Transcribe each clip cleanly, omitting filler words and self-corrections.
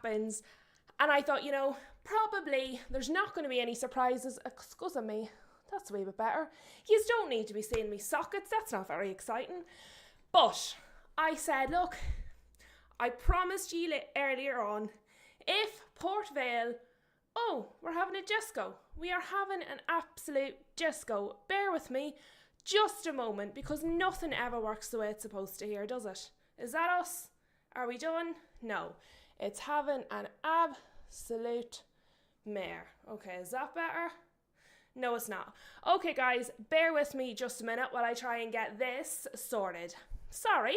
happens. And I thought, probably there's not going to be any surprises. Excuse me, that's a wee bit better. You don't need to be seeing me sockets, that's not very exciting. But I said, look, I promised you earlier on, if Port Vale, we're having a disco. We are having an absolute disco. Bear with me just a moment, because nothing ever works the way it's supposed to here, does it? Is that us? Are we done? No. It's having an absolute mare. Okay, is that better? No, it's not. Okay, guys, bear with me just a minute while I try and get this sorted. Sorry.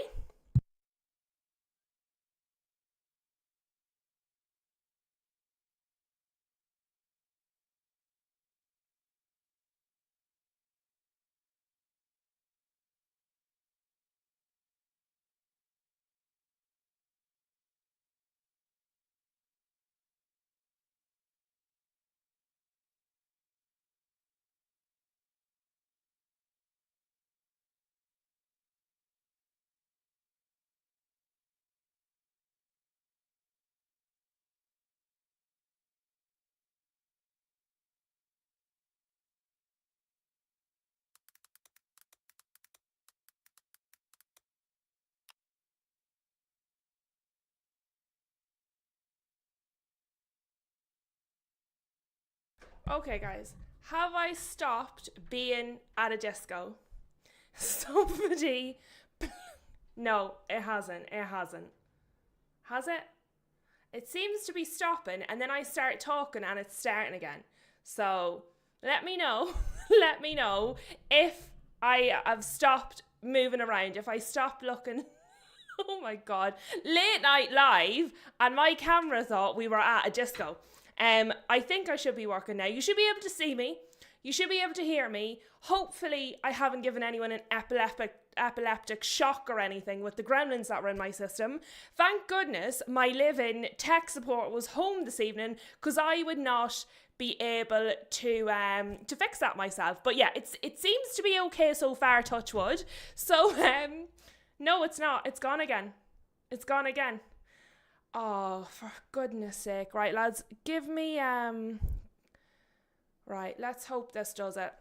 Okay, guys, have I stopped being at a disco? Somebody. No, it hasn't. It hasn't. Has it? It seems to be stopping, and then I start talking and it's starting again. So let me know. Let me know if I have stopped moving around, if I stopped looking. Oh my god. Late night live, and my camera thought we were at a disco. I think I should be working now. You should be able to see me. You should be able to hear me. Hopefully, I haven't given anyone an epileptic shock or anything with the gremlins that were in my system. Thank goodness my live-in tech support was home this evening, because I would not be able to fix that myself. But yeah, it seems to be okay so far, touch wood. So no, it's not. It's gone again. It's gone again. Oh, for goodness sake. Right, lads, give me right, let's hope this does it.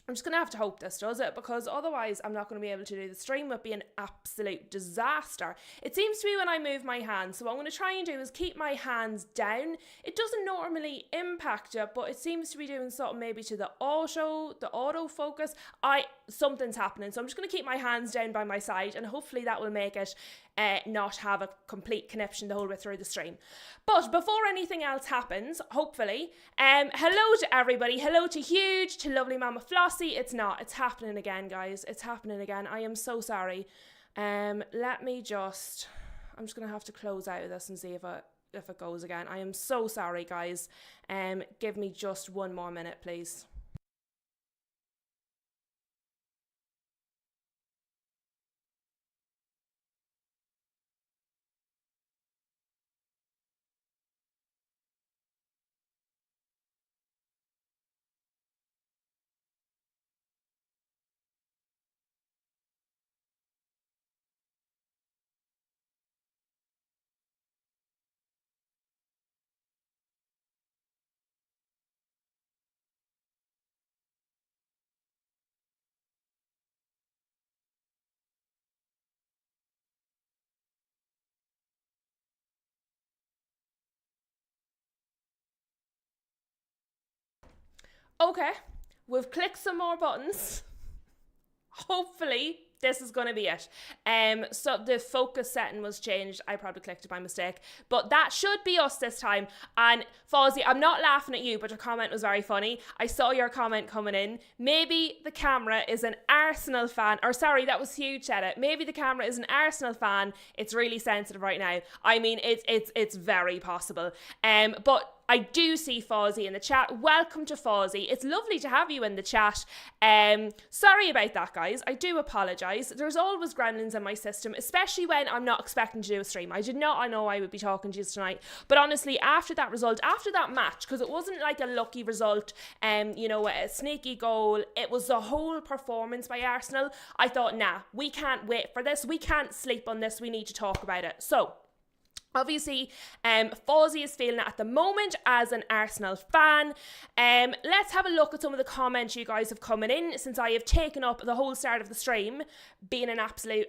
I'm just going to have to hope this does it, because otherwise I'm not going to be able to do the stream. It would be an absolute disaster. It seems to be when I move my hands. So what I'm going to try and do is keep my hands down. It doesn't normally impact it, but it seems to be doing something maybe to the auto focus. Something's happening. So I'm just going to keep my hands down by my side, and hopefully that will make it not have a complete connection the whole way through the stream. But before anything else happens, hopefully, hello to everybody. Hello to Huge, to lovely Mama Flossie. It's not. It's happening again, guys. It's happening again. I am so sorry. Let me just... I'm just going to have to close out of this and see if it goes again. I am so sorry, guys. Give me just one more minute, please. Okay, we've clicked some more buttons. Hopefully this is going to be it. So the focus setting was changed. I probably clicked it by mistake, but that should be us this time. And Fozzie, I'm not laughing at you, but your comment was very funny. I saw your comment coming in. Maybe the camera is an Arsenal fan, or sorry, that was Huge said it. Maybe the camera is an Arsenal fan. It's really sensitive right now. I mean, it's very possible. But I do see Fozzie in the chat. Welcome to Fozzie. It's lovely to have you in the chat. Sorry about that, guys. I do apologise. There's always gremlins in my system, especially when I'm not expecting to do a stream. I did not know I would be talking to you tonight. But honestly, after that result, after that match, because it wasn't like a lucky result, a sneaky goal, it was the whole performance by Arsenal. I thought, nah, we can't wait for this. We can't sleep on this. We need to talk about it. So, Obviously, Fozzie is feeling it at the moment as an Arsenal fan. Let's have a look at some of the comments you guys have coming in since I have taken up the whole start of the stream being an absolute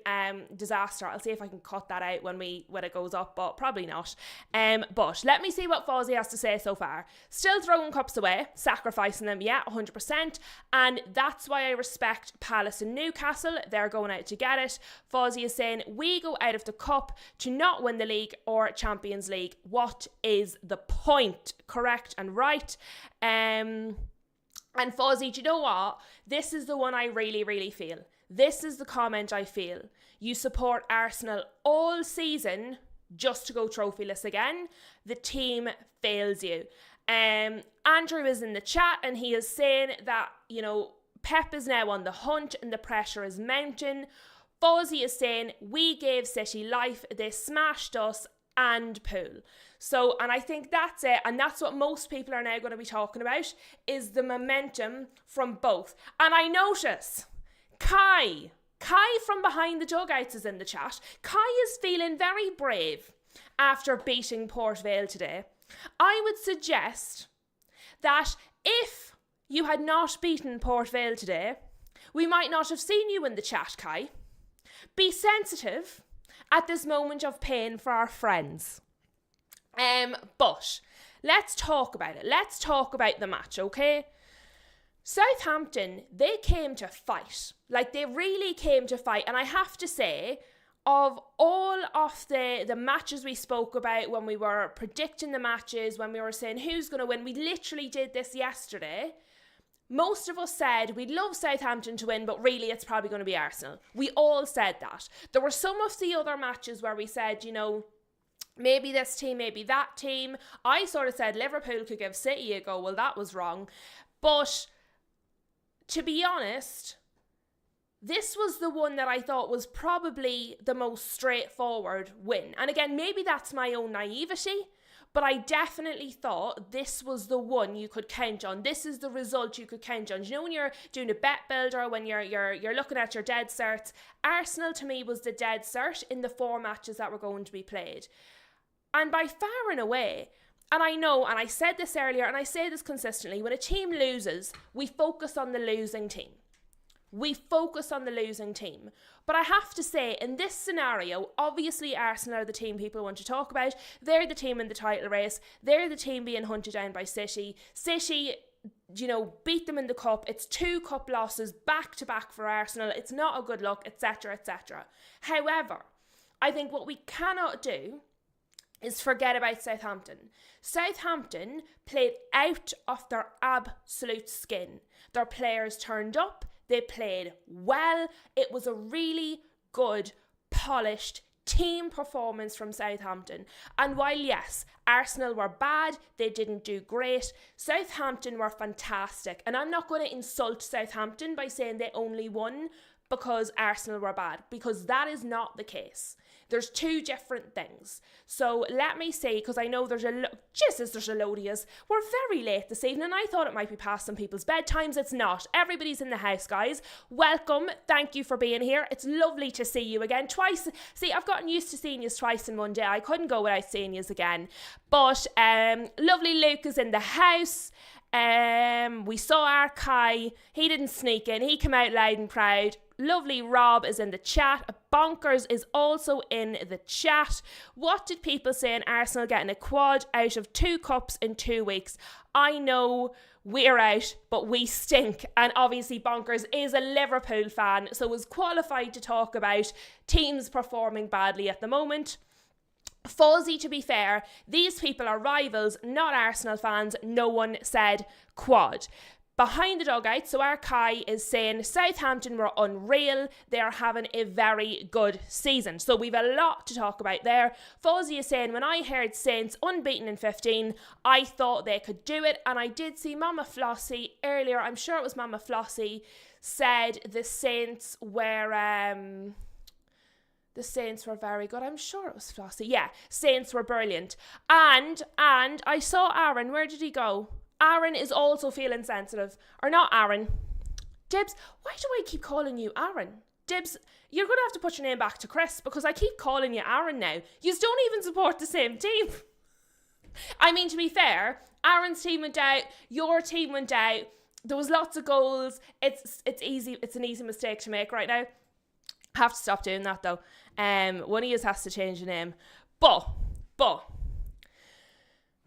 disaster. I'll see if I can cut that out when it goes up, but probably not. But let me see what Fozzie has to say so far. Still throwing cups away, sacrificing them, yeah, 100%. And that's why I respect Palace and Newcastle. They're going out to get it. Fozzie is saying, we go out of the cup to not win the league or Champions League. What is the point? Correct and right. And Fozzie, do you know what? This is the one I really, really feel. This is the comment I feel. You support Arsenal all season just to go trophyless again. The team fails you. Andrew is in the chat and he is saying that, you know, Pep is now on the hunt and the pressure is mounting. Fozzie is saying, we gave City life, they smashed us and Pool. So, and I think that's it, and that's what most people are now going to be talking about, is the momentum from both. And I notice Kai from behind the dugouts is in the chat. Kai is feeling very brave after beating Port Vale today. I would suggest that if you had not beaten Port Vale today, we might not have seen you in the chat, Kai. Be sensitive at this moment of pain for our friends. But let's talk about it. Let's talk about the match, okay? Southampton, they came to fight. Like, they really came to fight. And I have to say, of all of the matches we spoke about when we were predicting the matches, when we were saying who's going to win, we literally did this yesterday. Most of us said we'd love Southampton to win, but really it's probably going to be Arsenal. We all said that. There were some of the other matches where we said, you know, maybe this team, maybe that team. I sort of said Liverpool could give City a go. Well, that was wrong. But to be honest, this was the one that I thought was probably the most straightforward win. And again, maybe that's my own naivety, but I definitely thought this was the one you could count on. This is the result you could count on. You know, when you're doing a bet builder, when you're looking at your dead certs, Arsenal to me was the dead cert in the 4 matches that were going to be played. And by far and away, and I know, and I said this earlier, and I say this consistently, when a team loses, we focus on the losing team. We focus on the losing team. But I have to say, in this scenario, obviously Arsenal are the team people want to talk about. They're the team in the title race. They're the team being hunted down by City. City, you know, beat them in the cup. It's 2 cup losses back to back for Arsenal. It's not a good look, etc., etc. However, I think what we cannot do is forget about Southampton. Southampton played out of their absolute skin. Their players turned up. They played well. It was a really good, polished team performance from Southampton. And while, yes, Arsenal were bad, they didn't do great, Southampton were fantastic. And I'm not going to insult Southampton by saying they only won because Arsenal were bad, because that is not the case. There's 2 different things. So let me say, because I know there's a load of us. We're very late this evening. I thought it might be past some people's bedtimes. It's not. Everybody's in the house, guys. Welcome. Thank you for being here. It's lovely to see you again. Twice. See, I've gotten used to seeing you twice in one day. I couldn't go without seeing you again. But lovely Luke is in the house. We saw our Kai. He didn't sneak in. He came out loud and proud. Lovely Rob is in the chat. Bonkers is also in the chat. What did people say in Arsenal getting a quad out of 2 cups in 2 weeks? I know we're out, but we stink. And obviously Bonkers is a Liverpool fan, so was qualified to talk about teams performing badly at the moment. Fozzie, to be fair, these people are rivals, not Arsenal fans. No one said quad. Behind the dugout, so our Kai is saying Southampton were unreal. They are having a very good season. So we've a lot to talk about there. Fozzie is saying, when I heard Saints unbeaten in 15, I thought they could do it. And I did see Mama Flossie earlier. I'm sure it was Mama Flossie said the Saints were very good. I'm sure it was Flossie. Yeah, Saints were brilliant. And I saw Aaron. Where did he go? Aaron is also feeling sensitive. Or not Aaron. Dibs, why do I keep calling you Aaron? Dibs, you're going to have to put your name back to Chris because I keep calling you Aaron now. You don't even support the same team. I mean, to be fair, Aaron's team went out, your team went out. There was lots of goals. It's easy. It's an easy mistake to make right now. Have to stop doing that though. One of you has to change the name. But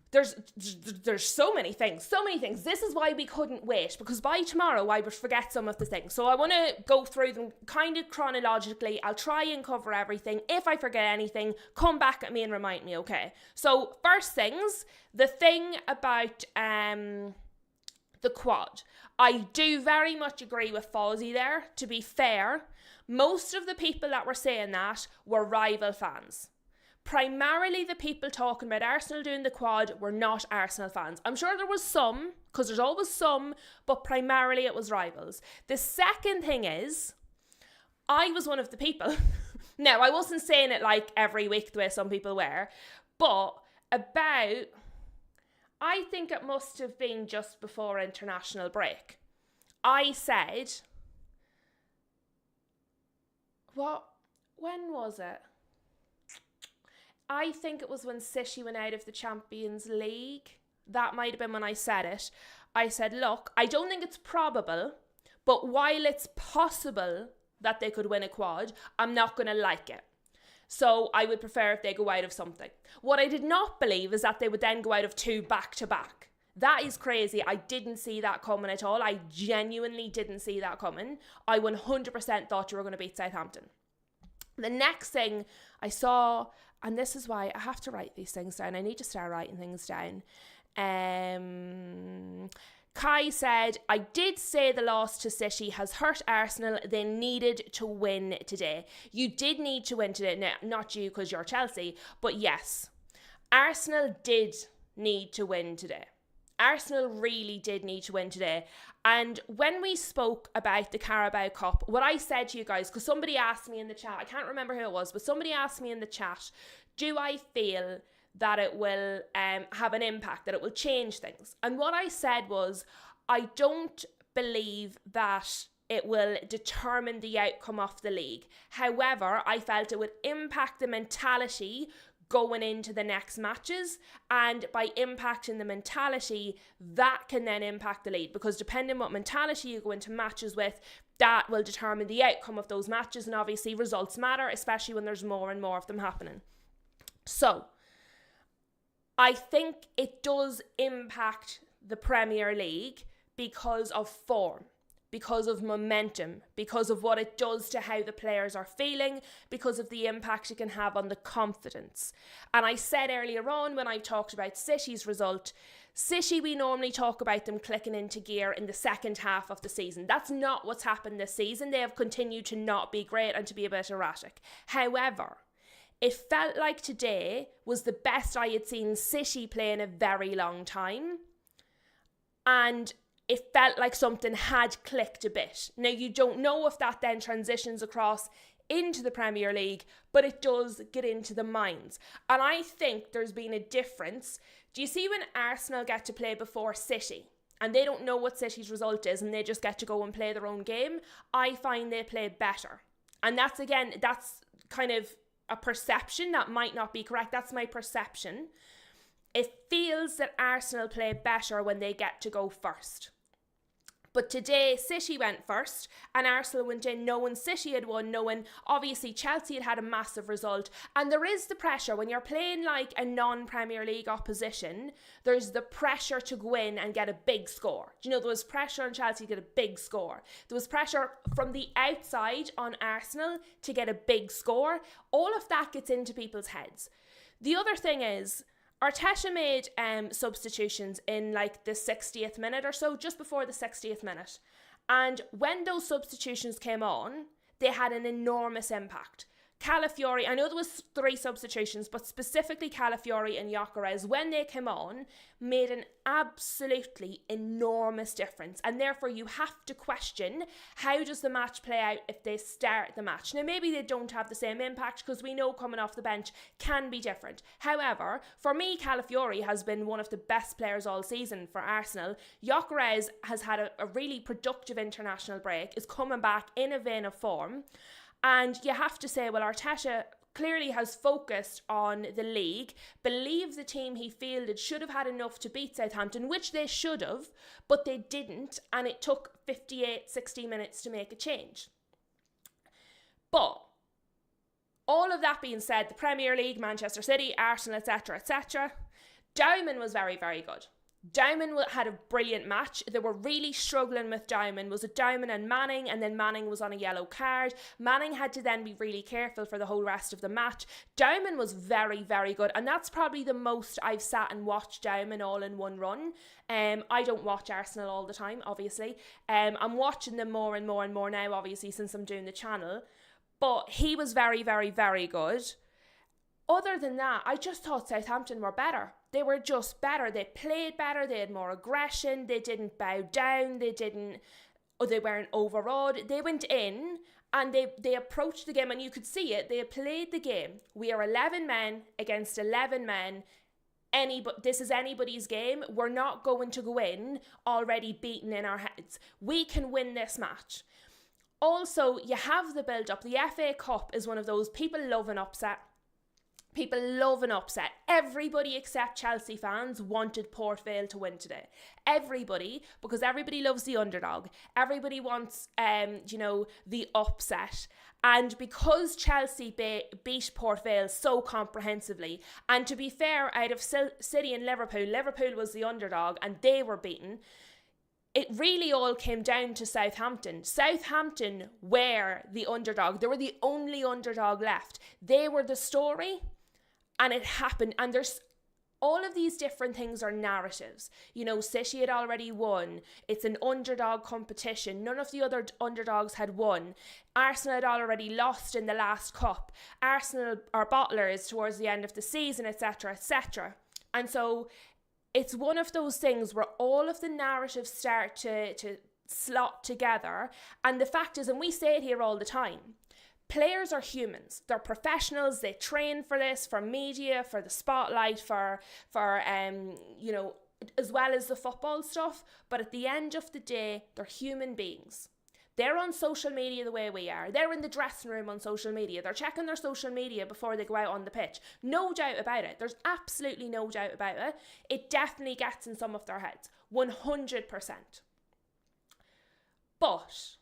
there's so many things. This is why we couldn't wait, because by tomorrow I would forget some of the things. So I want to go through them kind of chronologically. I'll try and cover everything. If I forget anything, come back at me and remind me, okay? So first things, the thing about the quad. I do very much agree with Fozzie there. To be fair, most of the people that were saying that were rival fans. Primarily the people talking about Arsenal doing the quad were not Arsenal fans. I'm sure there was some, because there's always some, but primarily it was rivals. The second thing is, I was one of the people. Now, I wasn't saying it like every week the way some people were, but about, I think it must have been just before international break. I said, when was it? I think it was when City went out of the Champions League. That might have been when I said it. I said, look, I don't think it's probable, but while it's possible that they could win a quad, I'm not going to like it. So I would prefer if they go out of something. What I did not believe is that they would then go out of 2 back-to-back. That is crazy. I didn't see that coming at all. I genuinely didn't see that coming. I 100% thought you were going to beat Southampton. The next thing I saw, and this is why I have to write these things down. I need to start writing things down. Kai said, I did say the loss to City has hurt Arsenal. They needed to win today. You did need to win today. Now, not you because you're Chelsea, but yes, Arsenal did need to win today. Arsenal really did need to win today. And when we spoke about the Carabao Cup, what I said to you guys, because somebody asked me in the chat, I can't remember who it was, but somebody asked me in the chat, do I feel that it will have an impact, that it will change things? And what I said was, I don't believe that it will determine the outcome of the league. However, I felt it would impact the mentality going into the next matches, and by impacting the mentality, that can then impact the league, because depending what mentality you go into matches with, that will determine the outcome of those matches, and obviously results matter, especially when there's more and more of them happening. So I think it does impact the Premier League because of form, because of momentum, because of what it does to how the players are feeling, because of the impact it can have on the confidence. And I said earlier on when I talked about City's result, City, we normally talk about them clicking into gear in the second half of the season. That's not what's happened this season. They have continued to not be great and to be a bit erratic. However, it felt like today was the best I had seen City play in a very long time. And it felt like something had clicked a bit. Now, you don't know if that then transitions across into the Premier League, but it does get into the minds. And I think there's been a difference. Do you see when Arsenal get to play before City and they don't know what City's result is and they just get to go and play their own game? I find they play better. And that's kind of a perception that might not be correct. That's my perception. It feels that Arsenal play better when they get to go first. But today, City went first and Arsenal went in knowing City had won, knowing obviously Chelsea had had a massive result. And there is the pressure when you're playing like a non-Premier League opposition, there's the pressure to go in and get a big score. Do you know, there was pressure on Chelsea to get a big score. There was pressure from the outside on Arsenal to get a big score. All of that gets into people's heads. The other thing is, Arteta made substitutions in like the 60th minute or so, just before the 60th minute. And when those substitutions came on, they had an enormous impact. Calafiori, I know there was 3 substitutions, but specifically Calafiori and Gyökeres, when they came on, made an absolutely enormous difference. And therefore you have to question, how does the match play out if they start the match? Now maybe they don't have the same impact, because we know coming off the bench can be different. However, for me, Calafiori has been one of the best players all season for Arsenal. Gyökeres has had a really productive international break, is coming back in a vein of form. And you have to say, well, Arteta clearly has focused on the league, believes the team he fielded should have had enough to beat Southampton, which they should have, but they didn't, and it took 60 minutes to make a change. But all of that being said, the Premier League, Manchester City, Arsenal, etc., etc., Diamond was very, very good. Diamond had a brilliant match. They were really struggling with Diamond. Was it Diamond and Manning? And then Manning was on a yellow card. Manning had to then be really careful for the whole rest of the match. Diamond was very, very good. And that's probably the most I've sat and watched Diamond all in one run. I don't watch Arsenal all the time, obviously. I'm watching them more and more and more now, obviously, since I'm doing the channel. But he was very, very, very good. Other than that, I just thought Southampton were better. They were just better. They played better. They had more aggression. They didn't bow down. They weren't overawed. They went in and they approached the game, and you could see it. They played the game. We are 11 men against 11 men. This is anybody's game. We're not going to go in already beaten in our heads. We can win this match. Also, you have the build-up. The FA Cup is one of those, people love an upset. People love an upset. Everybody except Chelsea fans wanted Port Vale to win today. Everybody, because everybody loves the underdog. Everybody wants, the upset. And because Chelsea beat Port Vale so comprehensively, and to be fair, out of City and Liverpool was the underdog and they were beaten. It really all came down to Southampton. Southampton were the underdog. They were the only underdog left. They were the story. And it happened, and there's all of these different things are narratives. City had already won. It's an underdog competition. None of the other underdogs had won. Arsenal had already lost in the last cup. Arsenal are bottlers towards the end of the season, etc., etc. And so it's one of those things where all of the narratives start to slot together. And the fact is, and we say it here all the time, players are humans. They're professionals. They train for this, for media, for the spotlight, for as well as the football stuff. But at the end of the day, they're human beings. They're on social media the way we are. They're in the dressing room on social media. They're checking their social media before they go out on the pitch. No doubt about it. There's absolutely no doubt about it. It definitely gets in some of their heads. 100%. But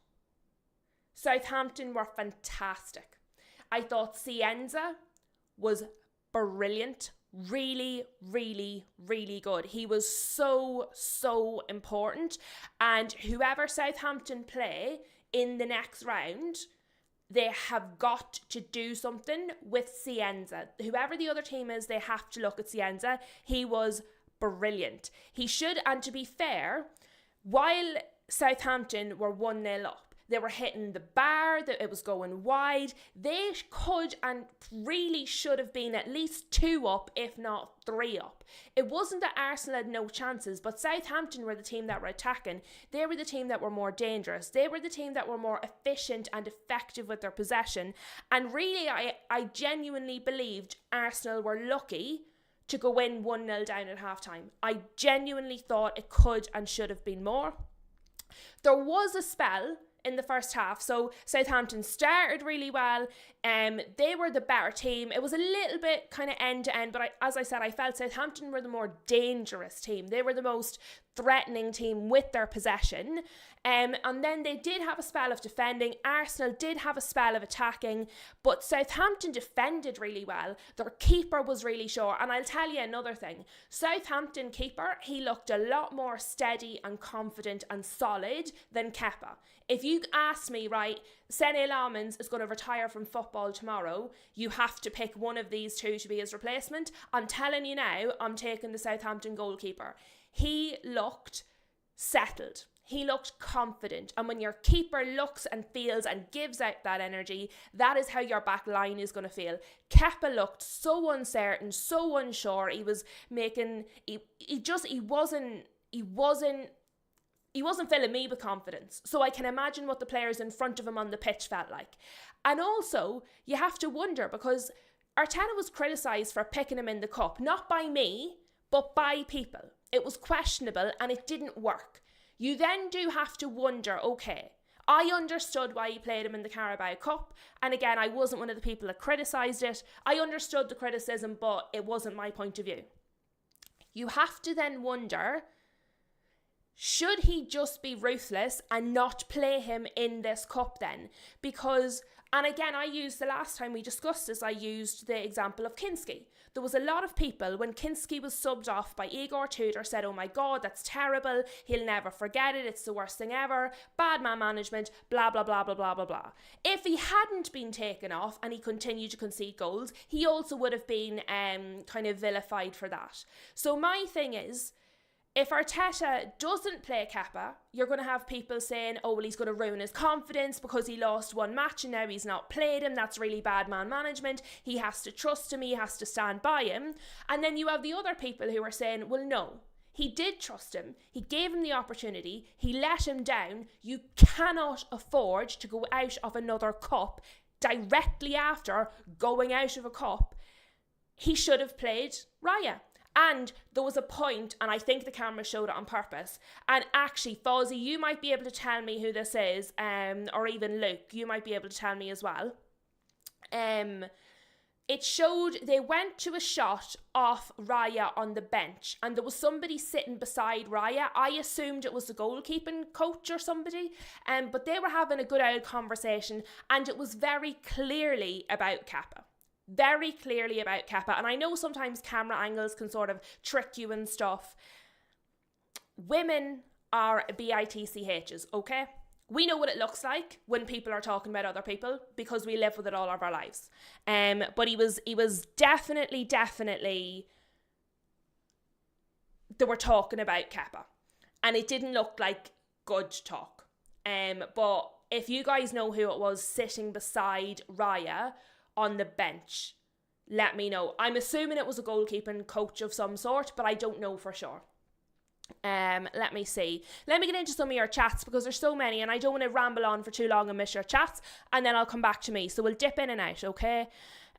Southampton were fantastic. I thought Cienza was brilliant. Really, really, really good. He was so, so important. And whoever Southampton play in the next round, they have got to do something with Cienza. Whoever the other team is, they have to look at Cienza. He was brilliant. He should, and to be fair, while Southampton were 1-0 up, they were hitting the bar, that it was going wide. They could and really should have been at least 2 up, if not 3 up. It wasn't that Arsenal had no chances, but Southampton were the team that were attacking. They were the team that were more dangerous. They were the team that were more efficient and effective with their possession. And really, I genuinely believed Arsenal were lucky to go in 1-0 down at halftime. I genuinely thought it could and should have been more. There was a spell in the first half. So Southampton started really well. They were the better team. It was a little bit kind of end to end, but as I said, I felt Southampton were the more dangerous team. They were the most threatening team with their possession. And then they did have a spell of defending. Arsenal did have a spell of attacking, but Southampton defended really well. Their keeper was really sure. And I'll tell you another thing. Southampton keeper, he looked a lot more steady and confident and solid than Kepa. If you ask me, right, Sene Lammens is going to retire from football tomorrow, you have to pick one of these two to be his replacement. I'm telling you now, I'm taking the Southampton goalkeeper. He looked settled. He looked confident. And when your keeper looks and feels and gives out that energy, that is how your back line is going to feel. Kepa looked so uncertain, so unsure. He was making, he wasn't filling me with confidence. So I can imagine what the players in front of him on the pitch felt like. And also, you have to wonder, because Arteta was criticised for picking him in the cup, not by me, but by people. It was questionable and it didn't work. You then do have to wonder, okay, I understood why he played him in the Carabao Cup. And again, I wasn't one of the people that criticised it. I understood the criticism, but it wasn't my point of view. You have to then wonder, should he just be ruthless and not play him in this cup then? Because, and again, I used the last time we discussed this, I used the example of Kinski. There was a lot of people, when Kinski was subbed off by Igor Tudor, said, oh my God, that's terrible. He'll never forget it. It's the worst thing ever. Bad man management, blah, blah, blah, blah, blah, blah, blah. If he hadn't been taken off and he continued to concede goals, he also would have been kind of vilified for that. So my thing is, if Arteta doesn't play Kepa, you're going to have people saying, oh, well, he's going to ruin his confidence because he lost one match and now he's not played him. That's really bad man management. He has to trust him. He has to stand by him. And then you have the other people who are saying, well, no, he did trust him. He gave him the opportunity. He let him down. You cannot afford to go out of another cup directly after going out of a cup. He should have played Raya. And there was a point, and I think the camera showed it on purpose. And actually, Fozzie, you might be able to tell me who this is, or even Luke, you might be able to tell me as well. It showed they went to a shot off Raya on the bench, and there was somebody sitting beside Raya. I assumed it was the goalkeeping coach or somebody, but they were having a good old conversation, and it was very clearly about Kepa. Very clearly about Kepa. And I know sometimes camera angles can sort of trick you and stuff. Women are bitchs, okay? We know what it looks like when people are talking about other people because we live with it all of our lives. But he was definitely they were talking about Kepa. And it didn't look like good talk. But if you guys know who it was sitting beside Raya on the bench, let me know. I'm assuming it was a goalkeeping coach of some sort, but I don't know for sure. Let me see. Let me get into some of your chats because there's so many and I don't want to ramble on for too long and miss your chats, and then I'll come back to me. So we'll dip in and out, okay?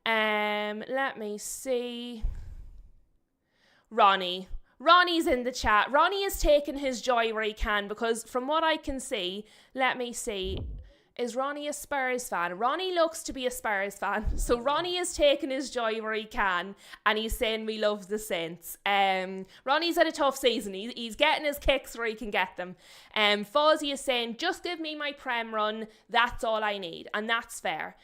Let me see. Ronnie's in the chat. Ronnie is taking his joy where he can because from what I can see, let me see. Is Ronnie a Spurs fan? Ronnie looks to be a Spurs fan. So Ronnie is taking his joy where he can. And he's saying we love the Saints. Ronnie's had a tough season. He's getting his kicks where he can get them. Fozzie is saying, just give me my Prem run. That's all I need. And that's fair.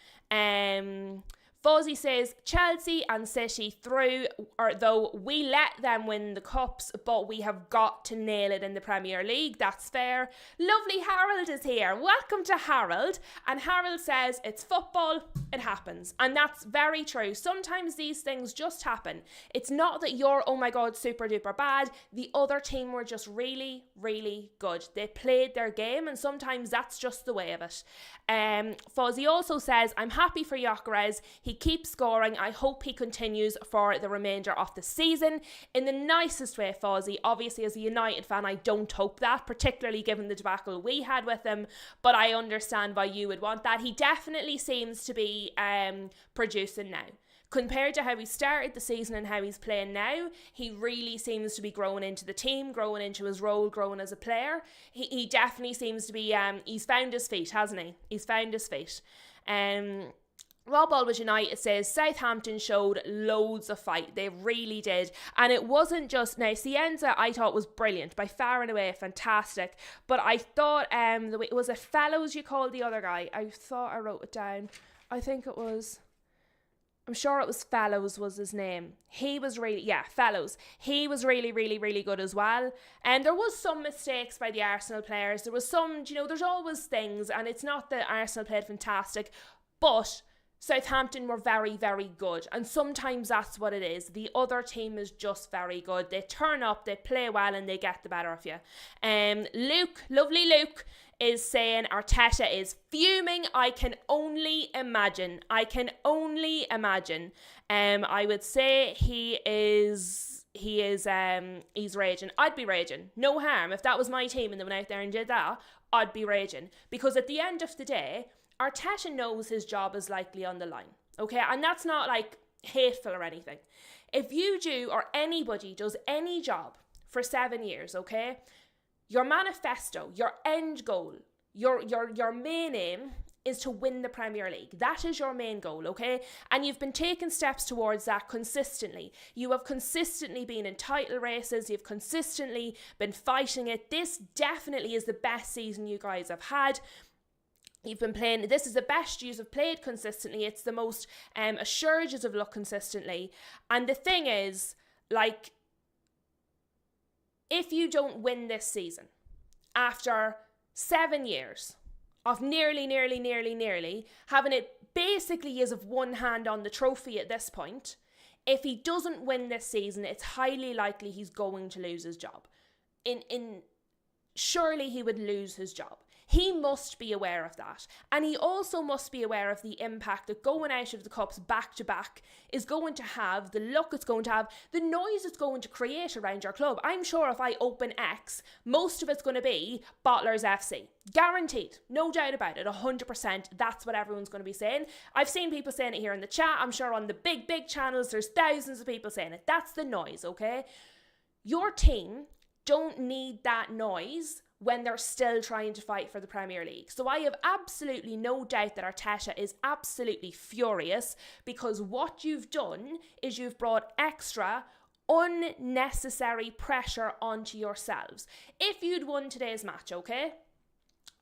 Fozzie says, Chelsea and City through, or though we let them win the cups, but we have got to nail it in the Premier League. That's fair. Lovely Harold is here. Welcome to Harold. And Harold says, it's football, it happens. And that's very true. Sometimes these things just happen. It's not that you're, oh my God, super duper bad. The other team were just really, really good. They played their game and sometimes that's just the way of it. Fozzie also says, I'm happy for Gyökeres. He keeps scoring. I hope he continues for the remainder of the season. In the nicest way, Fozzie. Obviously, as a United fan, I don't hope that, particularly given the debacle we had with him, but I understand why you would want that. He definitely seems to be producing now. Compared to how he started the season and how he's playing now, he really seems to be growing into the team, growing into his role, growing as a player. He definitely seems to be, he's found his feet, hasn't he? He's found his feet. Rob Alwood United says Southampton showed loads of fight. They really did. And it wasn't just, now Cienza I thought was brilliant, by far and away fantastic. But I thought, was it Fellows you called the other guy? I thought I wrote it down. I think it was, I'm sure it was Fellows was his name. He was really, Fellows. He was really, really, really good as well. And there was some mistakes by the Arsenal players. There was some, there's always things. And it's not that Arsenal played fantastic. But Southampton were very, very good. And sometimes that's what it is. The other team is just very good. They turn up, they play well, and they get the better of you. Luke, lovely Luke, is saying Arteta is fuming. I can only imagine. I would say he's raging. I'd be raging. No harm. If that was my team and they went out there and did that, I'd be raging. Because at the end of the day, Arteta knows his job is likely on the line, okay? And that's not like hateful or anything. If you do, or anybody does any job for 7 years, okay? Your manifesto, your end goal, your main aim is to win the Premier League. That is your main goal, okay? And you've been taking steps towards that consistently. You have consistently been in title races. You've consistently been fighting it. This definitely is the best season you guys have had. You've been playing, this is the best you have played consistently. It's the most assured you have looked consistently. And the thing is, like, if you don't win this season, after 7 years of nearly, having it basically as of one hand on the trophy at this point, if he doesn't win this season, it's highly likely he's going to lose his job. Surely he would lose his job. He must be aware of that. And he also must be aware of the impact that going out of the Cups back to back is going to have, the luck it's going to have, the noise it's going to create around your club. I'm sure if I open X, most of it's going to be Bottlers FC. Guaranteed. No doubt about it. 100%. That's what everyone's going to be saying. I've seen people saying it here in the chat. I'm sure on the big channels, there's thousands of people saying it. That's the noise, okay? Your team don't need that noise when they're still trying to fight for the Premier League. So I have absolutely no doubt that Arteta is absolutely furious, because what you've done is you've brought extra unnecessary pressure onto yourselves. If you'd won today's match, okay,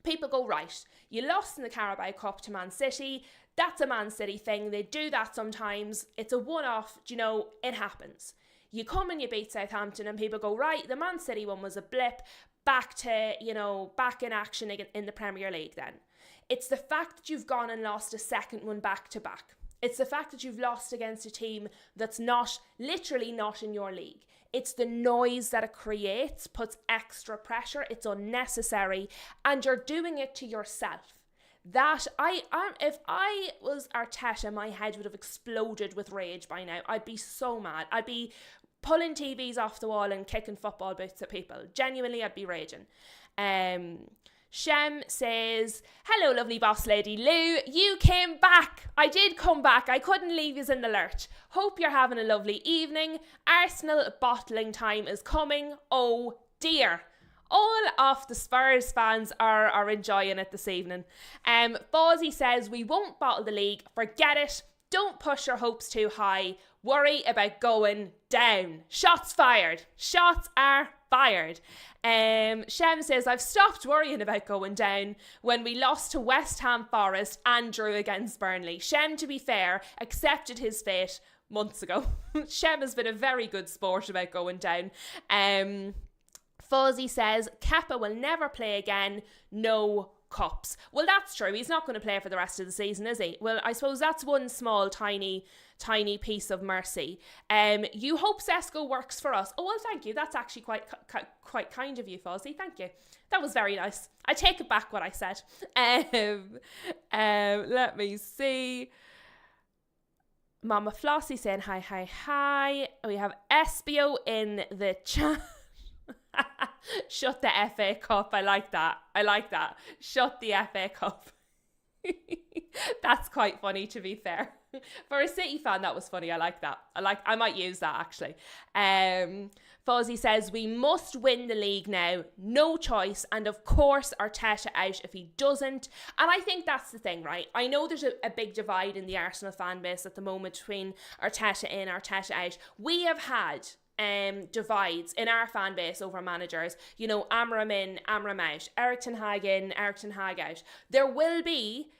people go, right, you lost in the Carabao Cup to Man City. That's a Man City thing. They do that sometimes. It's a one-off, it happens. You come and you beat Southampton and people go, right, the Man City one was a blip. Back in action in the Premier League then. It's the fact that you've gone and lost a second one back to back. It's the fact that you've lost against a team that's literally not in your league. It's the noise that it creates, puts extra pressure, it's unnecessary, and you're doing it to yourself. If I was Arteta, my head would have exploded with rage by now. I'd be so mad. I'd be pulling TVs off the wall and kicking football boots at people. Genuinely, I'd be raging. Shem says, hello, lovely boss lady Lou. You came back. I did come back. I couldn't leave you in the lurch. Hope you're having a lovely evening. Arsenal bottling time is coming. Oh dear. All of the Spurs fans are enjoying it this evening. Fawzi says, we won't bottle the league. Forget it. Don't push your hopes too high. Worry about going down. Shots fired. Shots are fired. Shem says, I've stopped worrying about going down when we lost to West Ham Forest and drew against Burnley. Shem, to be fair, accepted his fate months ago. Shem has been a very good sport about going down. Fuzzy says, Kepa will never play again. No cups. Well, that's true. He's not going to play for the rest of the season, is he? Well, I suppose that's one small, tiny piece of mercy. You hope Sesko works for us. Oh, well, thank you. That's actually quite kind of you, Fuzzy. Thank you. That was very nice. I take it back what I said. Let me see. Mama Flossie saying hi. We have Espio in the chat. Shut the FA Cup. I like that. Shut the FA Cup. That's quite funny, to be fair. For a City fan, that was funny. I like that. I might use that, actually. Fozzie says, we must win the league now. No choice. And of course, Arteta out if he doesn't. And I think that's the thing, right? I know there's a big divide in the Arsenal fan base at the moment between Arteta in, Arteta out. We have had divides in our fan base over managers. Amram in, Amram out. Eric Ten Hag in, Eric Ten Hag out. There will be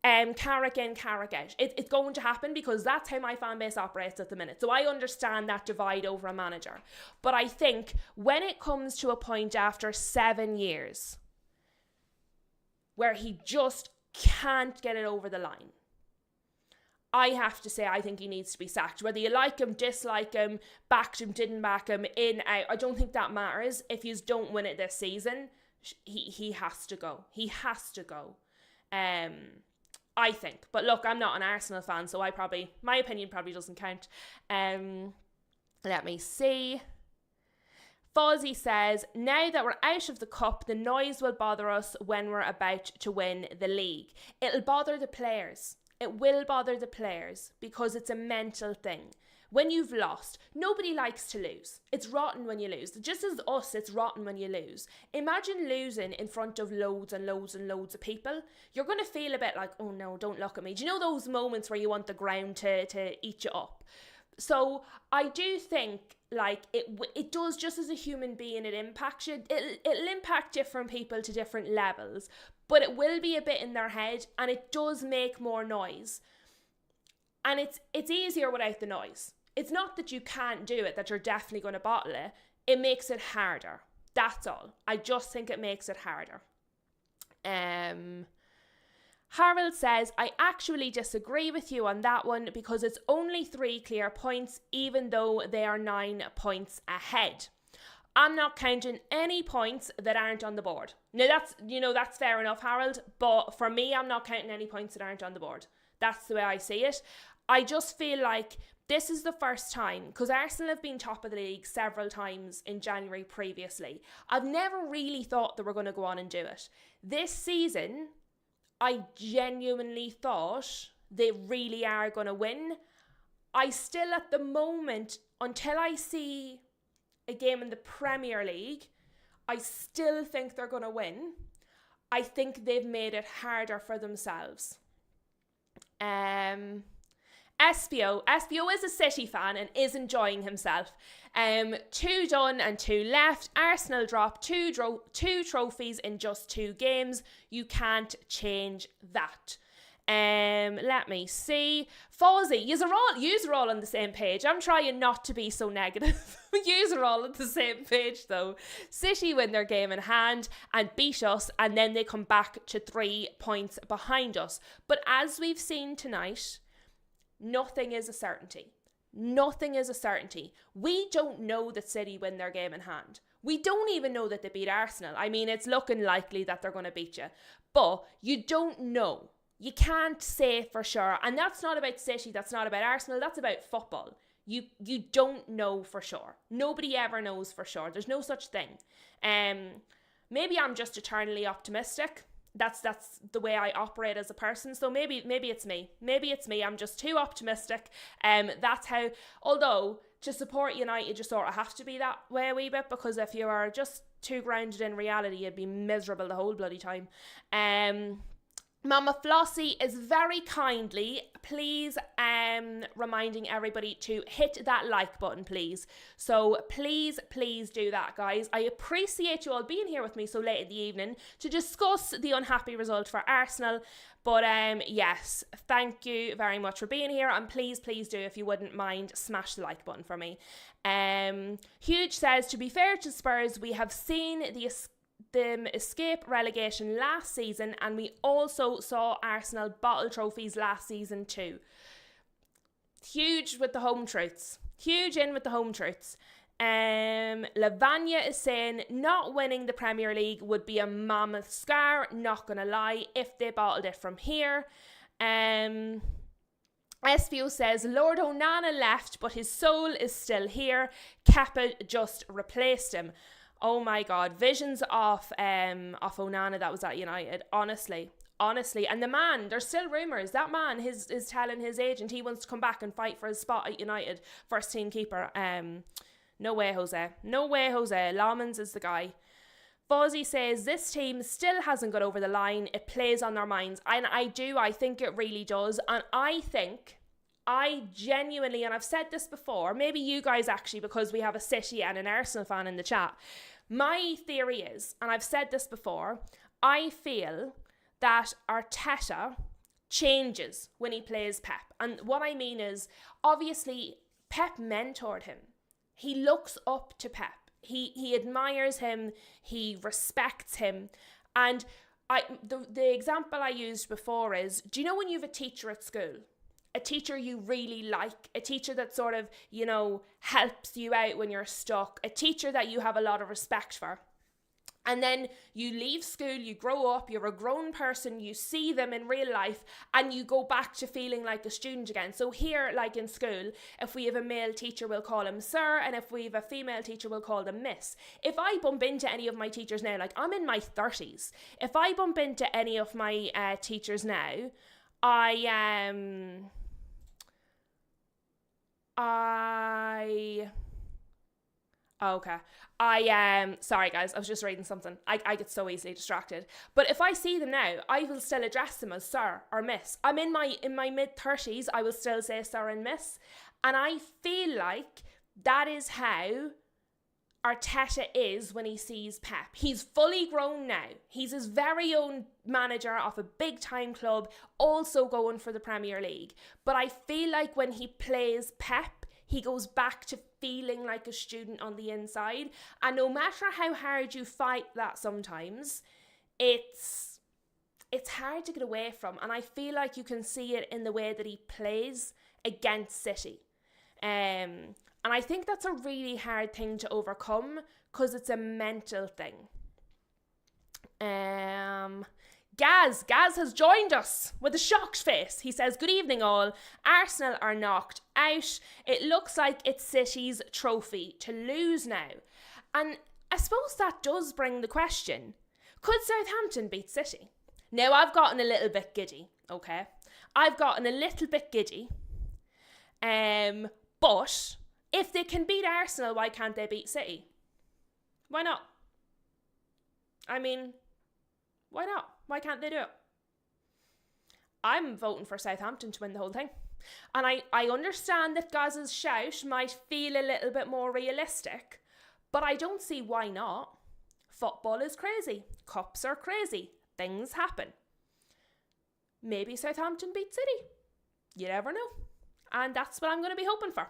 Carrick in, Carrick out. It's going to happen because that's how my fan base operates at the minute. So I understand that divide over a manager. But I think when it comes to a point after 7 years where he just can't get it over the line, I have to say I think he needs to be sacked. Whether you like him, dislike him, backed him, didn't back him, in, out, I don't think that matters. If you don't win it this season, he has to go. He has to go. I think. But look, I'm not an Arsenal fan, so my opinion probably doesn't count. Let me see. Fozzie says, now that we're out of the cup, the noise will bother us when we're about to win the league. It'll bother the players. It will bother the players because it's a mental thing. When you've lost, nobody likes to lose. It's rotten when you lose. Just as us, it's rotten when you lose. Imagine losing in front of loads and loads and loads of people. You're going to feel a bit like, oh no, don't look at me. Do you know those moments where you want the ground to eat you up? So I do think like it does, just as a human being, it impacts you. It'll impact different people to different levels, but it will be a bit in their head, and it does make more noise. And it's easier without the noise. It's not that you can't do it, that you're definitely going to bottle it. It makes it harder. That's all. I just think it makes it harder. Harold says, I actually disagree with you on that one because it's only 3 clear points, even though they are 9 points ahead. I'm not counting any points that aren't on the board. Now that's fair enough, Harold, but for me, I'm not counting any points that aren't on the board. That's the way I see it. I just feel like this is the first time, because Arsenal have been top of the league several times in January previously. I've never really thought they were going to go on and do it. This season, I genuinely thought they really are going to win. I still, at the moment, until I see a game in the Premier League, I still think they're going to win. I think they've made it harder for themselves. Espio is a City fan and is enjoying himself. 2 done and 2 left. Arsenal dropped 2 trophies in just 2 games. You can't change that. Let me see. Fozzie, yous are all on the same page. I'm trying not to be so negative. Yous are all on the same page though. City win their game in hand and beat us, and then they come back to 3 points behind us. But as we've seen tonight, nothing is a certainty. Nothing is a certainty. We don't know that City win their game in hand. We don't even know that they beat Arsenal. I mean, it's looking likely that they're going to beat you. But you don't know. You can't say for sure. And that's not about City. That's not about Arsenal. That's about football. You don't know for sure. Nobody ever knows for sure. There's no such thing. Maybe I'm just eternally optimistic. That's the way I operate as a person. So maybe it's me. Maybe it's me. I'm just too optimistic. That's how, although to support United, you sort of have to be that way a wee bit, because if you are just too grounded in reality, you'd be miserable the whole bloody time. Mama Flossie is very kindly, please, reminding everybody to hit that like button, please. So please do that, guys. I appreciate you all being here with me so late in the evening to discuss the unhappy result for Arsenal. But yes, thank you very much for being here, and please do, if you wouldn't mind, smash the like button for me. Huge says, to be fair to Spurs, we have seen them escape relegation last season, and we also saw Arsenal bottle trophies last season too. Huge with the home truths. Huge in with the home truths. Lavanya is saying not winning the Premier League would be a mammoth scar, not gonna lie, if they bottled it from here. Espio says Lord Onana left, but his soul is still here. Kepa just replaced him. Oh my God, visions of Onana that was at United, honestly. And the man, there's still rumours, that man is telling his agent he wants to come back and fight for his spot at United, first team keeper. No way, Jose. Lamans is the guy. Fozzie says, this team still hasn't got over the line. It plays on their minds. And I think it really does. And I genuinely, and I've said this before, maybe you guys actually, because we have a City and an Arsenal fan in the chat. My theory is, and I've said this before, I feel that Arteta changes when he plays Pep. And what I mean is, obviously, Pep mentored him. He looks up to Pep. He admires him. He respects him. And the example I used before is, do you know when you have a teacher at school a teacher you really like, a teacher that sort of, you know, helps you out when you're stuck, a teacher that you have a lot of respect for. And then you leave school, you grow up, you're a grown person, you see them in real life, and you go back to feeling like a student again. So here, like in school, if we have a male teacher, we'll call him sir, and if we have a female teacher, we'll call them miss. If I bump into any of my teachers now, like I'm in my 30s, if I bump into any of my teachers now, sorry guys, I was just reading something. I get so easily distracted. But if I see them now, I will still address them as sir or miss. I'm in my mid-30s, I will still say sir and miss. And I feel like that is how Arteta is when he sees Pep. He's fully grown now. He's his very own manager of a big time club, also going for the Premier League. But I feel like when he plays Pep, he goes back to feeling like a student on the inside. And no matter how hard you fight that sometimes, it's hard to get away from. And I feel like you can see it in the way that he plays against City. And I think that's a really hard thing to overcome because it's a mental thing. Gaz has joined us with a shocked face. He says, good evening all. Arsenal are knocked out. It looks like it's City's trophy to lose now. And I suppose that does bring the question, could Southampton beat City? Now I've gotten a little bit giddy, okay? I've gotten a little bit giddy. But if they can beat Arsenal, why can't they beat City? Why not? I mean, why not? Why can't they do it? I'm voting for Southampton to win the whole thing. And I understand that Gaz's shout might feel a little bit more realistic, but I don't see why not. Football is crazy. Cups are crazy. Things happen. Maybe Southampton beat City. You never know. And that's what I'm going to be hoping for.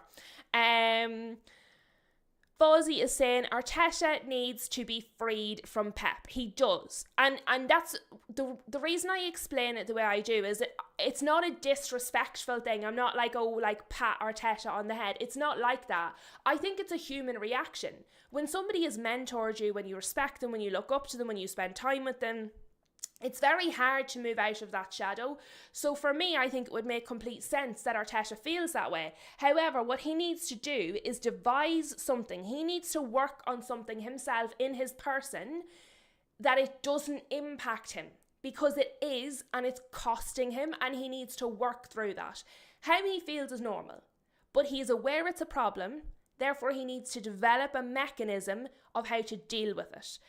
Fozzie is saying Arteta needs to be freed from Pep. He does. And that's the reason I explain it the way I do is it's not a disrespectful thing. I'm not like, pat Arteta on the head. It's not like that. I think it's a human reaction. When somebody has mentored you, when you respect them, when you look up to them, when you spend time with them, it's very hard to move out of that shadow. So for me, I think it would make complete sense that Arteta feels that way. However, what he needs to do is devise something. He needs to work on something himself in his person that it doesn't impact him, because it is, and it's costing him, and he needs to work through that. How he feels is normal, but he's aware it's a problem. Therefore, he needs to develop a mechanism of how to deal with it.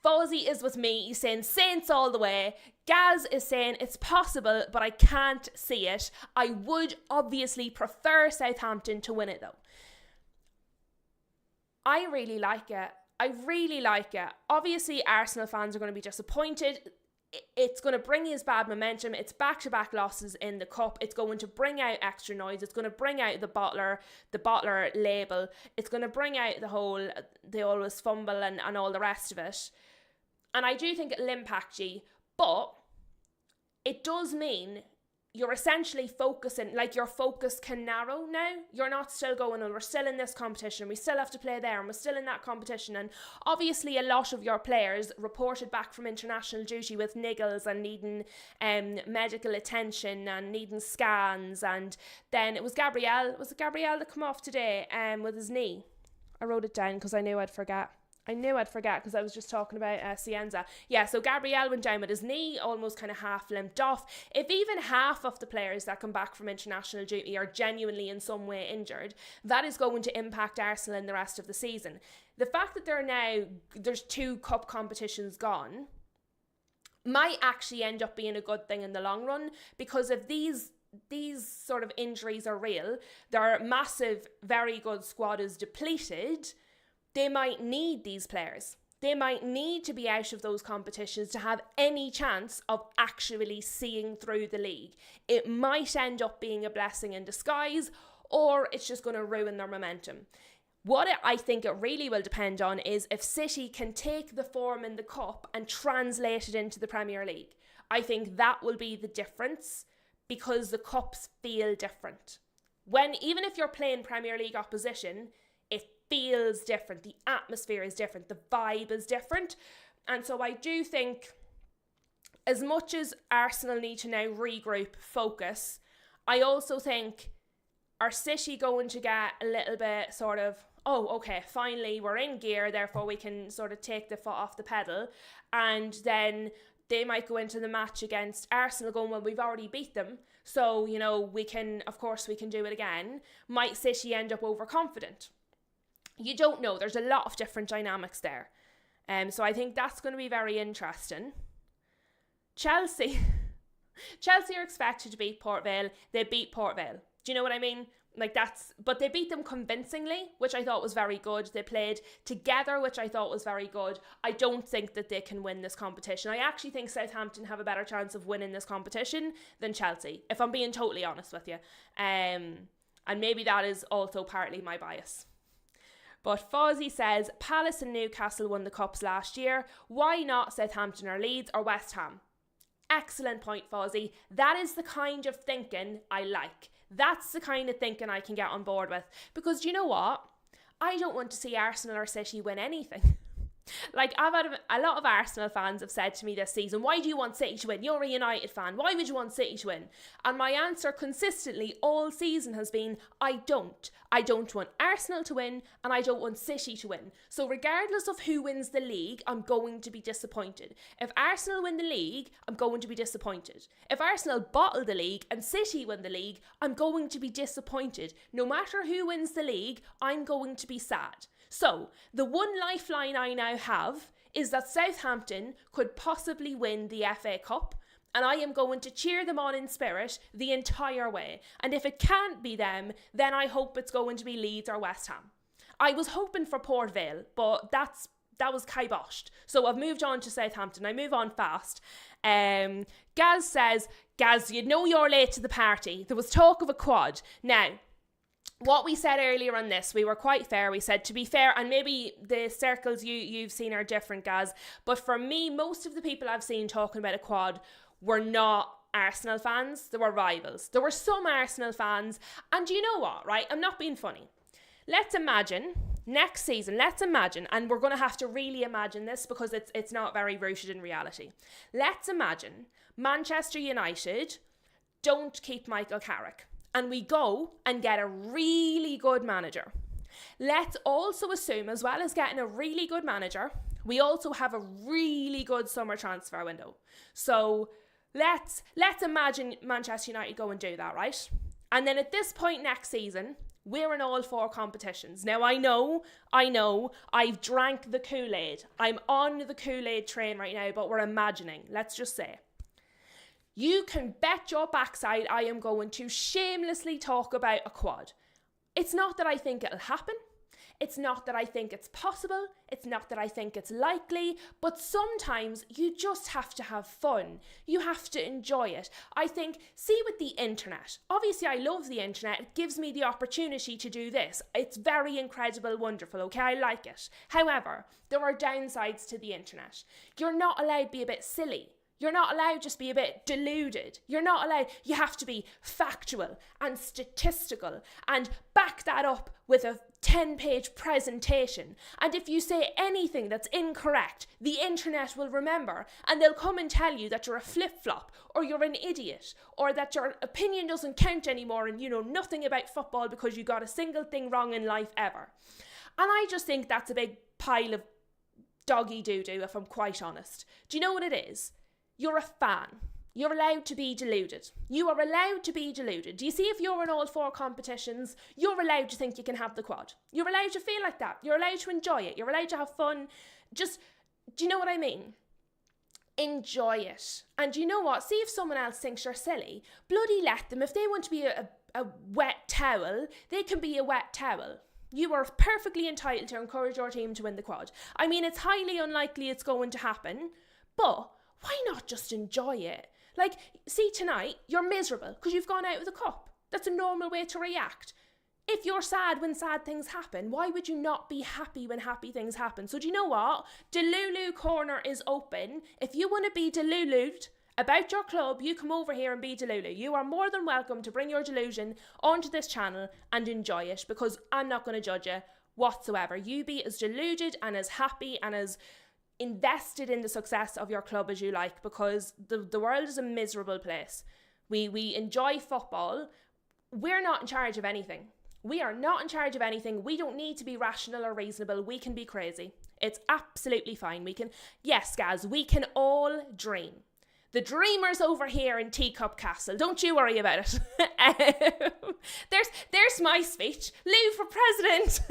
Fozzie is with me. He's saying Saints all the way. Gaz is saying it's possible, but I can't see it. I would obviously prefer Southampton to win it though. I really like it. Obviously, Arsenal fans are going to be disappointed. It's going to bring his bad momentum. It's back-to-back losses in the cup. It's going to bring out extra noise. It's going to bring out the bottler label. It's going to bring out the whole, they always fumble and all the rest of it. And I do think it'll impact you, but it does mean you're essentially focusing, like your focus can narrow now. You're not still going, we're still in this competition, we still have to play there, and we're still in that competition. And obviously a lot of your players reported back from international duty with niggles and needing medical attention and needing scans. And then it was Gabriel that come off today with his knee? I wrote it down because I knew I'd forget because I was just talking about Cienza. Yeah, so Gabriel went down with his knee, almost kind of half limped off. If even half of the players that come back from international duty are genuinely in some way injured, that is going to impact Arsenal in the rest of the season. The fact that there's 2 cup competitions gone might actually end up being a good thing in the long run, because if these sort of injuries are real, their massive, very good squad is depleted, they might need these players. They might need to be out of those competitions to have any chance of actually seeing through the league. It might end up being a blessing in disguise, or it's just going to ruin their momentum. What I think it really will depend on is if City can take the form in the cup and translate it into the Premier League. I think that will be the difference because the cups feel different. Even if you're playing Premier League opposition, it feels different. The atmosphere is different. The vibe is different. And so I do think, as much as Arsenal need to now regroup, focus, I also think, are City going to get a little bit sort of, oh, okay, finally we're in gear, therefore we can sort of take the foot off the pedal, and then they might go into the match against Arsenal going, well, we've already beat them, so, you know, we can do it again. Might City end up overconfident? You don't know. There's a lot of different dynamics there. So I think that's going to be very interesting. Chelsea are expected to beat Port Vale. They beat Port Vale. Do you know what I mean? But they beat them convincingly, which I thought was very good. They played together, which I thought was very good. I don't think that they can win this competition. I actually think Southampton have a better chance of winning this competition than Chelsea, if I'm being totally honest with you. And maybe that is also partly my bias. But Fozzie says, Palace and Newcastle won the Cups last year. Why not Southampton or Leeds or West Ham? Excellent point, Fozzie. That is the kind of thinking I like. That's the kind of thinking I can get on board with. Because do you know what? I don't want to see Arsenal or City win anything. Like, I've had a lot of Arsenal fans have said to me this season, why do you want City to win? You're a United fan. Why would you want City to win? And my answer consistently all season has been, I don't. I don't want Arsenal to win, and I don't want City to win. So regardless of who wins the league, I'm going to be disappointed. If Arsenal win the league, I'm going to be disappointed. If Arsenal bottle the league and City win the league, I'm going to be disappointed. No matter who wins the league, I'm going to be sad. So, the one lifeline I now have is that Southampton could possibly win the FA Cup, and I am going to cheer them on in spirit the entire way. And if it can't be them, then I hope it's going to be Leeds or West Ham. I was hoping for Port Vale, but that was kiboshed. So I've moved on to Southampton. I move on fast. Gaz says, Gaz, you know you're late to the party. There was talk of a quad. Now, what we said earlier on this, we were quite fair. We said, to be fair, and maybe the circles you've seen are different, Gaz, but for me, most of the people I've seen talking about a quad were not Arsenal fans. They were rivals. There were some Arsenal fans, and you know what, right? I'm not being funny. Let's imagine next season, and we're going to have to really imagine this because it's not very rooted in reality. Let's imagine Manchester United don't keep Michael Carrick, and we go and get a really good manager. Let's also assume, as well as getting a really good manager, we also have a really good summer transfer window. So let's imagine Manchester United go and do that, right? And then at this point next season, we're in all four competitions. Now, I know, I've drank the Kool-Aid. I'm on the Kool-Aid train right now, but we're imagining, let's just say. You can bet your backside I am going to shamelessly talk about a quad. It's not that I think it'll happen. It's not that I think it's possible. It's not that I think it's likely. But sometimes you just have to have fun. You have to enjoy it. I think, see with the internet. Obviously, I love the internet. It gives me the opportunity to do this. It's very incredible, wonderful, okay? I like it. However, there are downsides to the internet. You're not allowed to be a bit silly. You're not allowed to just be a bit deluded. You're not allowed, you have to be factual and statistical and back that up with a 10-page presentation. And if you say anything that's incorrect, the internet will remember and they'll come and tell you that you're a flip-flop or you're an idiot or that your opinion doesn't count anymore and you know nothing about football because you got a single thing wrong in life ever. And I just think that's a big pile of doggy doo-doo, if I'm quite honest. Do you know what it is? You're a fan. You're allowed to be deluded. You are allowed to be deluded. Do you see, if you're in all four competitions, you're allowed to think you can have the quad. You're allowed to feel like that. You're allowed to enjoy it. You're allowed to have fun. Just, do you know what I mean? Enjoy it. And you know what? See if someone else thinks you're silly. Bloody let them. If they want to be a wet towel, they can be a wet towel. You are perfectly entitled to encourage your team to win the quad. I mean, it's highly unlikely it's going to happen, but why not just enjoy it? Like, see, tonight, you're miserable because you've gone out of the cup. That's a normal way to react. If you're sad when sad things happen, why would you not be happy when happy things happen? So do you know what? Delulu Corner is open. If you want to be delulud about your club, you come over here and be delulu. You are more than welcome to bring your delusion onto this channel and enjoy it, because I'm not going to judge you whatsoever. You be as deluded and as happy and as invested in the success of your club as you like, because the world is a miserable place. We enjoy football. We're not in charge of anything. We are not in charge of anything. We don't need to be rational or reasonable. We can be crazy. It's absolutely fine. Yes, guys, we can all dream. The dreamers over here in Teacup Castle. Don't you worry about it. There's my speech. Lou for president.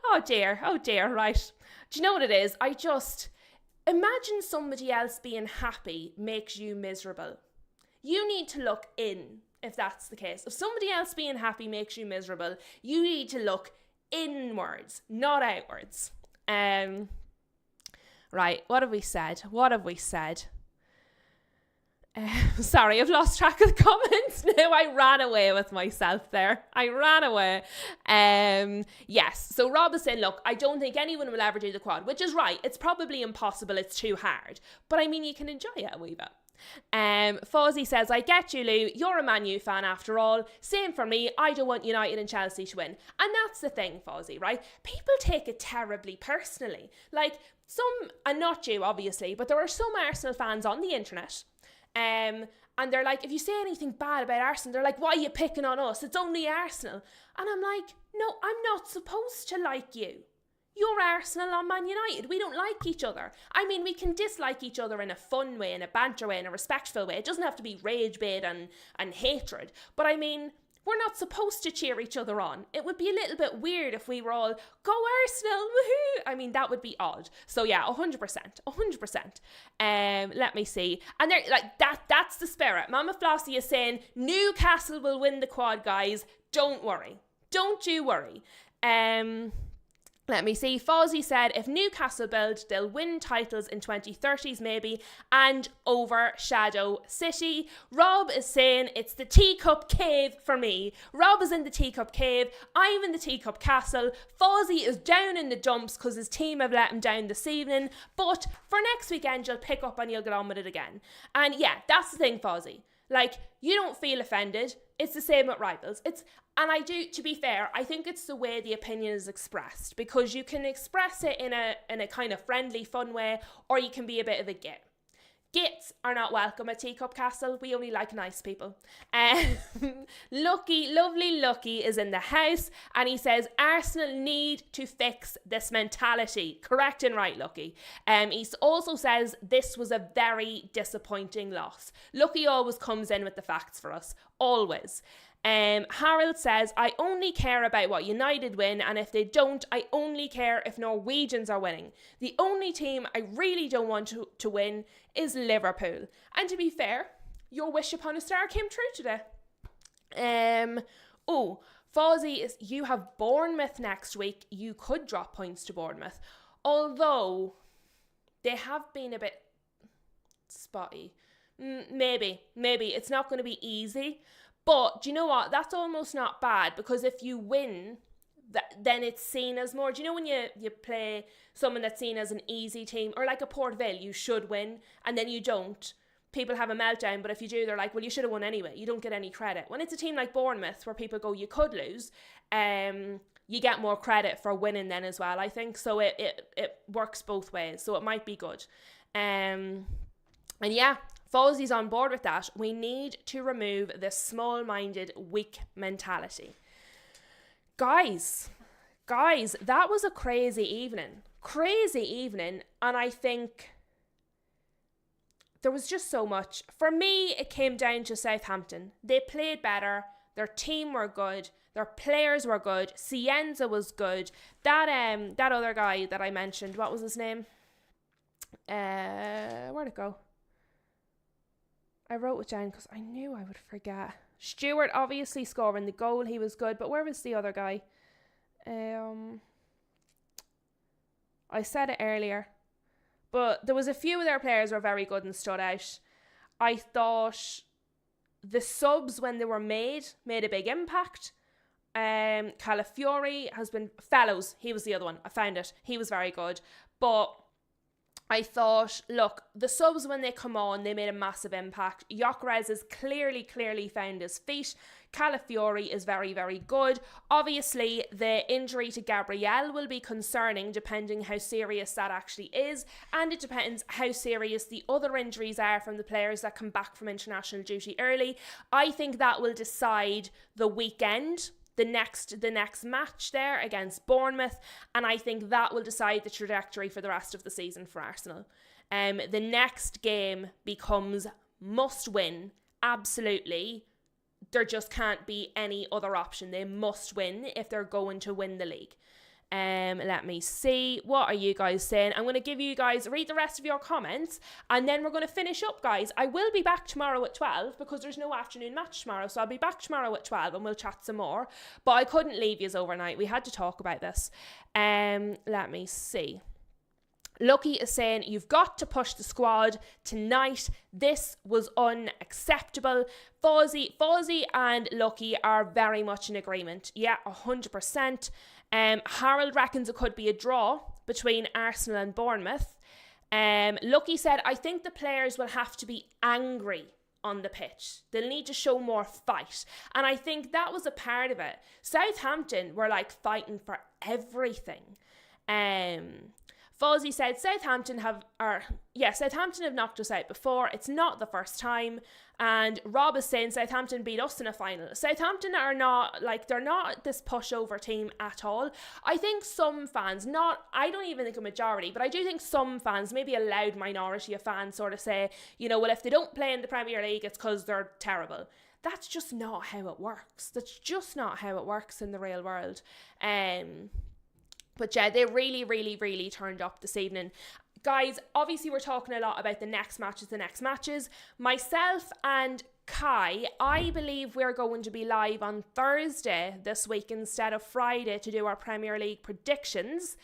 Oh dear, right. Do you know what it is? Imagine somebody else being happy makes you miserable. You need to look in, if that's the case. If somebody else being happy makes you miserable, you need to look inwards, not outwards. Right, what have we said? Sorry, I've lost track of the comments now. I ran away with myself there. Yes, so Rob is saying, look, I don't think anyone will ever do the quad, which is right. It's probably impossible. It's too hard. But I mean, you can enjoy it a wee bit. Fozzie says, I get you, Lou. You're a Man U fan after all. Same for me. I don't want United and Chelsea to win. And that's the thing, Fozzie, right? People take it terribly personally. Like, some, and not you, obviously, but there are some Arsenal fans on the internet. And they're like, if you say anything bad about Arsenal, they're like, why are you picking on us? It's only Arsenal. And I'm like, no, I'm not supposed to like you. You're Arsenal on Man United. We don't like each other. I mean, we can dislike each other in a fun way, in a banter way, in a respectful way. It doesn't have to be rage bait and hatred. But I mean, we're not supposed to cheer each other on. It would be a little bit weird if we were all, go Arsenal, woohoo! I mean, that would be odd. So yeah, 100%. Let me see. And they're like, that's the spirit. Mama Flossie is saying, Newcastle will win the quad, guys. Don't worry. Don't you worry. Let me see. Fozzie said, if Newcastle build, they'll win titles in 2030s maybe and overshadow City. Rob is saying it's the teacup cave for me. Rob is in the teacup cave. I'm in the teacup castle. Fozzie is down in the dumps because his team have let him down this evening. But for next weekend, you'll pick up and you'll get on with it again. And yeah, that's the thing, Fozzie. Like, you don't feel offended. It's the same with rivals. And I do, to be fair, I think it's the way the opinion is expressed, because you can express it in a kind of friendly, fun way, or you can be a bit of a git. Gits are not welcome at Teacup Castle. We only like nice people. Lovely Lucky is in the house, and he says Arsenal need to fix this mentality. Correct and right, Lucky. He also says this was a very disappointing loss. Lucky always comes in with the facts for us. Always. Harold says, I only care about what United win, and if they don't, I only care if Norwegians are winning. The only team I really don't want to win is Liverpool. And to be fair, your wish upon a star came true today. Fozzie, you have Bournemouth next week. You could drop points to Bournemouth, although they have been a bit spotty. Maybe it's not going to be easy. But do you know what? That's almost not bad, because if you win, then it's seen as more. Do you know when you play someone that's seen as an easy team, or like a Port Vale, you should win, and then you don't? People have a meltdown, but if you do, they're like, well, you should have won anyway. You don't get any credit. When it's a team like Bournemouth, where people go, you could lose, you get more credit for winning then as well, I think. So it works both ways. So it might be good. And yeah, Fozzie's on board with that. We need to remove this small-minded, weak mentality. Guys, that was a crazy evening. And I think there was just so much. For me, it came down to Southampton. They played better. Their team were good. Their players were good. Cienza was good. That other guy that I mentioned, what was his name? Where'd it go? I wrote it down because I knew I would forget. Stewart obviously scoring the goal. He was good. But where was the other guy? I said it earlier. But there was a few of their players were very good and stood out. I thought the subs, when they were made a big impact. Calafiori has been... Fellows, he was the other one. I found it. He was very good. But I thought, look, the subs when they come on, they made a massive impact. Gyökeres has clearly found his feet. Calafiori is very, very good. Obviously, the injury to Gabriel will be concerning depending how serious that actually is, and it depends how serious the other injuries are from the players that come back from international duty early. I think that will decide the weekend, the next match there against Bournemouth, and I think that will decide the trajectory for the rest of the season for Arsenal. The next game becomes must win, absolutely. There just can't be any other option. They must win if they're going to win the league. Let me see. What are you guys saying? I'm going to give you guys, read the rest of your comments, and then we're going to finish up, guys. I will be back tomorrow at 12 because there's no afternoon match tomorrow. So I'll be back tomorrow at 12 and we'll chat some more. But I couldn't leave yous overnight. We had to talk about this. Let me see. Lucky is saying, you've got to push the squad tonight. This was unacceptable. Fawzi and Lucky are very much in agreement. Yeah, 100%. Harold reckons it could be a draw between Arsenal and Bournemouth. Lucky said, I think the players will have to be angry on the pitch. They'll need to show more fight. And I think that was a part of it. Southampton were like fighting for everything. Fawzi said Southampton have knocked us out before. It's not the first time. And Rob is saying Southampton beat us in a final. Southampton are not, they're not this pushover team at all. I think some fans, I don't even think a majority, but I do think some fans, maybe a loud minority of fans sort of say, well, if they don't play in the Premier League, it's because they're terrible. That's just not how it works. That's just not how it works in the real world. But yeah, they really turned up this evening. Guys, obviously we're talking a lot about the next matches. Myself and Kai, I believe we're going to be live on Thursday this week instead of Friday to do our Premier League predictions,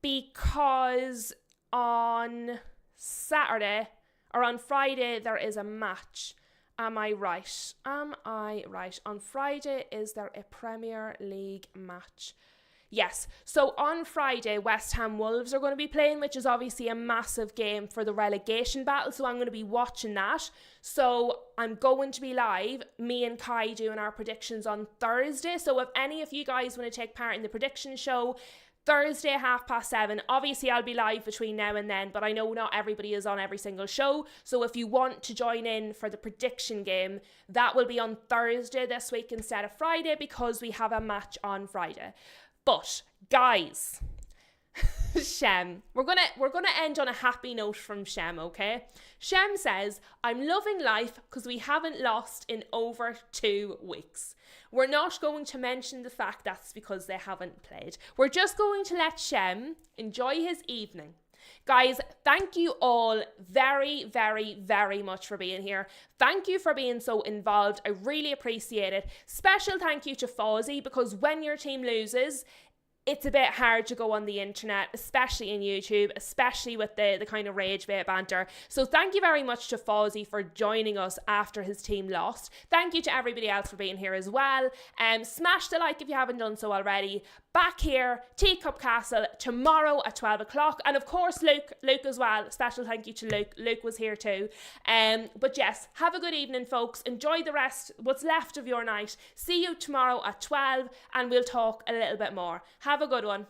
because on Saturday or on Friday there is a match. Am I right? On Friday, is there a Premier League match? Yes, so on Friday, West Ham Wolves are going to be playing, which is obviously a massive game for the relegation battle, so I'm going to be watching that. So I'm going to be live, me and Kai doing our predictions on Thursday. So if any of you guys want to take part in the prediction show, Thursday, 7:30. Obviously, I'll be live between now and then, but I know not everybody is on every single show. So if you want to join in for the prediction game, that will be on Thursday this week instead of Friday, because we have a match on Friday. But guys, Shem, we're gonna end on a happy note from Shem, okay? Shem says, I'm loving life because we haven't lost in over 2 weeks. We're not going to mention the fact that's because they haven't played. We're just going to let Shem enjoy his evening. Guys, thank you all very much for being here. Thank you for being so involved. I really appreciate it. Special thank you to Fawzi, because when your team loses, it's a bit hard to go on the internet, especially in YouTube, especially with the kind of rage bait banter. So thank you very much to Fawzi for joining us after his team lost. Thank you to everybody else for being here as well. Smash the like if you haven't done so already. Back here, Teacup Castle, tomorrow at 12 o'clock. And of course, Luke as well. Special thank you to Luke. Luke was here too. But yes, have a good evening, folks. Enjoy the rest, what's left of your night. See you tomorrow at 12, and we'll talk a little bit more. Have a good one.